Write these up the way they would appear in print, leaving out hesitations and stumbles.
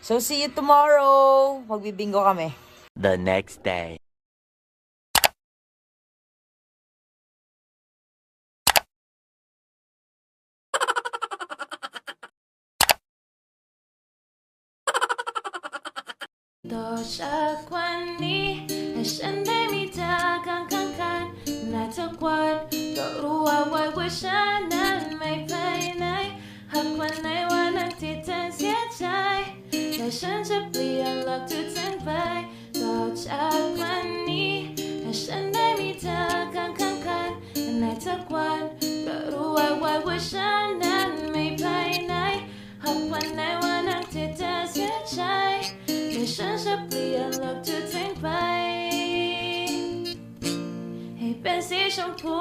So, see you tomorrow. Magbibingo kami. The next day.多少管你还剩对你的刚刚看那特管ก็รู้ว่าไว้ว่าฉันนั้นไม่ไปไหนหากวันไหนวันนั้นที่เธอเสียใจแต่ฉันจะเปลี่ยนหลักทุกทั้งไปต่อจากวันนี้ให้ฉันได้มีเธอข้างกันในทุกวันก็รู้ไว้ว่าฉันนั้นไม่ไปไหนหากวันไหนวันนั้นที่เธอเสียใจแต่ฉันจะเปลี่ยนหลักทุกทั้งไปให้เป็นสีชมพู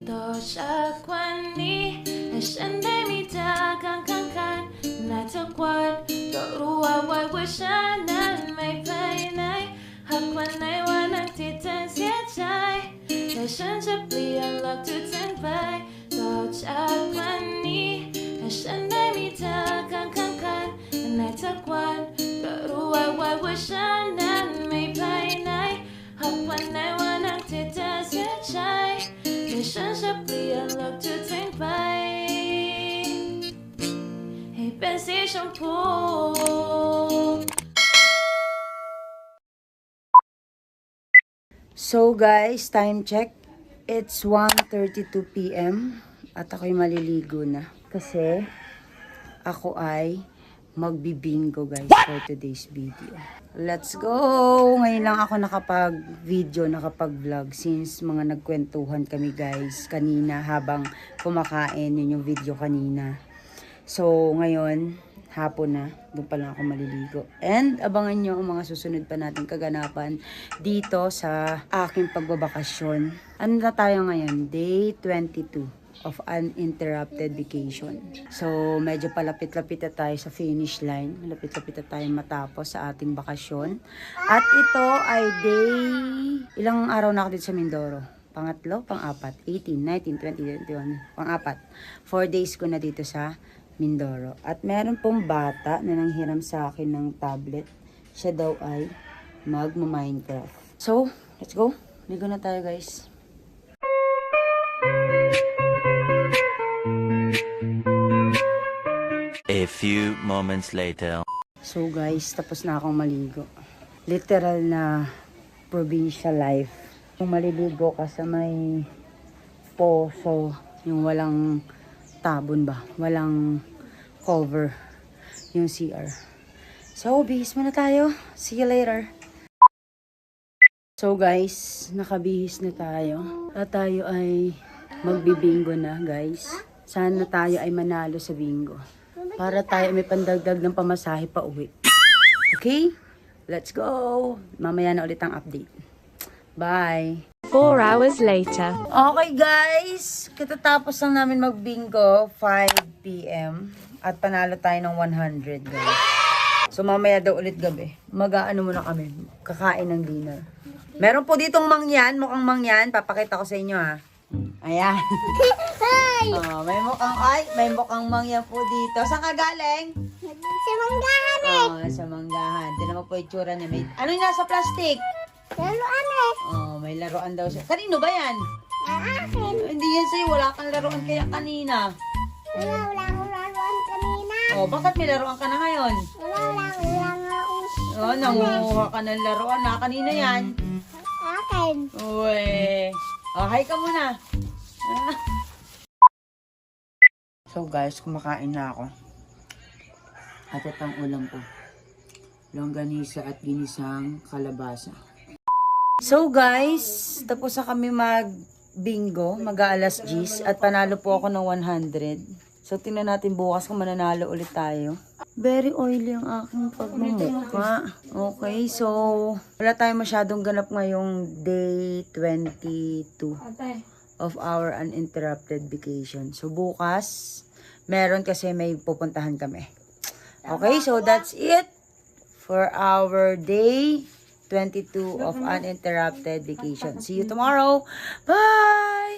ต่อจากวันนี้ให้ฉันได้มีเธอข้างกันในทุกวันก็รู้ว่าฉันนั้นไม่ไปไหนหากวันไหนวันนั้นที่เธอเสียใจแต่ฉันจะเปลี่ยนหลักทุกทั้งไปต่อจากวันนี้ให้ฉันได้มีเธอข้างกันในทุกวันก็รู้ว่าฉันนั้นไม่ไปไหนหากวันไหนวันนั้นที่เธอเสียใจแต่ฉันจะเปลี่ยนหลักทุกทั้งไปให้เป็นสีชมพู So guys, time check. It's 1:32 p.m. At ako'y maliligo na. Kasi ako ay magbibingo guys for today's video. Let's go! Ngayon lang ako nakapag-video, nakapag-vlog since mga nagkwentuhan kami guys kanina habang kumakain. Yun yung video kanina. So ngayon, hapon na. Doon pa lang ako maliligo. And abangan nyo ang mga susunod pa nating kaganapan dito sa aking pagbabakasyon. Ano na tayo ngayon? Day 22 of uninterrupted vacation. So, medyo palapit-lapit na tayo sa finish line. Malapit-lapit na tayo matapos sa ating bakasyon. At ito ay day... Ilang araw na ako dito sa Mindoro? Pangatlo? Pang-apat? 18, 19, 20, 21. Pang-apat. 4 days ko na dito sa Mindoro. At meron pong bata na nanghiram sa akin ng tablet. Siya daw ay mag-Minecraft. So, let's go. Ligo na tayo guys. A few moments later. So guys, tapos na akong maligo. Literal na provincial life. Kung maliligo ka sa may poso, yung walang tabon ba? Walang cover yung CR. So, bihis muna tayo. See you later. So guys, nakabihis na tayo. At tayo ay magbibingo na guys. Sana tayo ay manalo sa bingo. Para tayo may pandagdag ng pamasahe pa uwi. Okay? Let's go! Mamaya na ulit ang update. Bye! 4 hours later. Okay guys, katatapos lang namin magbingo, 5 p.m. At panalo tayo ng 100 guys. So mamaya daw ulit gabi, mag-aano muna kami, kakain ng dinner. Meron po ditong mangyan, mukhang mangyan, papakita ko sa inyo ha. Ayan. Oh, may mukhang mangyan po dito. Saan ka galing? Sa manggahan eh. Oh, sa manggahan. Tignan mo po itsura niya. Ano yung nasa plastic? Laruan eh. Oh, may laruan daw siya. Kanino ba yan? Ang akin. Hindi yan sa'yo. Wala kang laruan kaya kanina. Wala akong laruan kanina. Oh, bakit may laruan ka na ngayon? Wala nga akong Oh, nanguha ka ng laruan na. Kanina yan. akin. Uwe. Oh, hi ka muna. Ah. So guys, kumakain na ako. At ito ang ulam ko. Longganisa at ginisang kalabasa. So guys, tapos na kami mag-bingo, mag-aalas 10 at panalo po ako ng 100. So tingnan natin bukas kung mananalo ulit tayo. Very oily ang aking pagmumukha. Okay, so wala tayong masyadong ganap ngayong day 22 of our uninterrupted vacation. So bukas, meron kasi may pupuntahan kami. Okay, so that's it for our day 22 of uninterrupted vacation. See you tomorrow. Bye!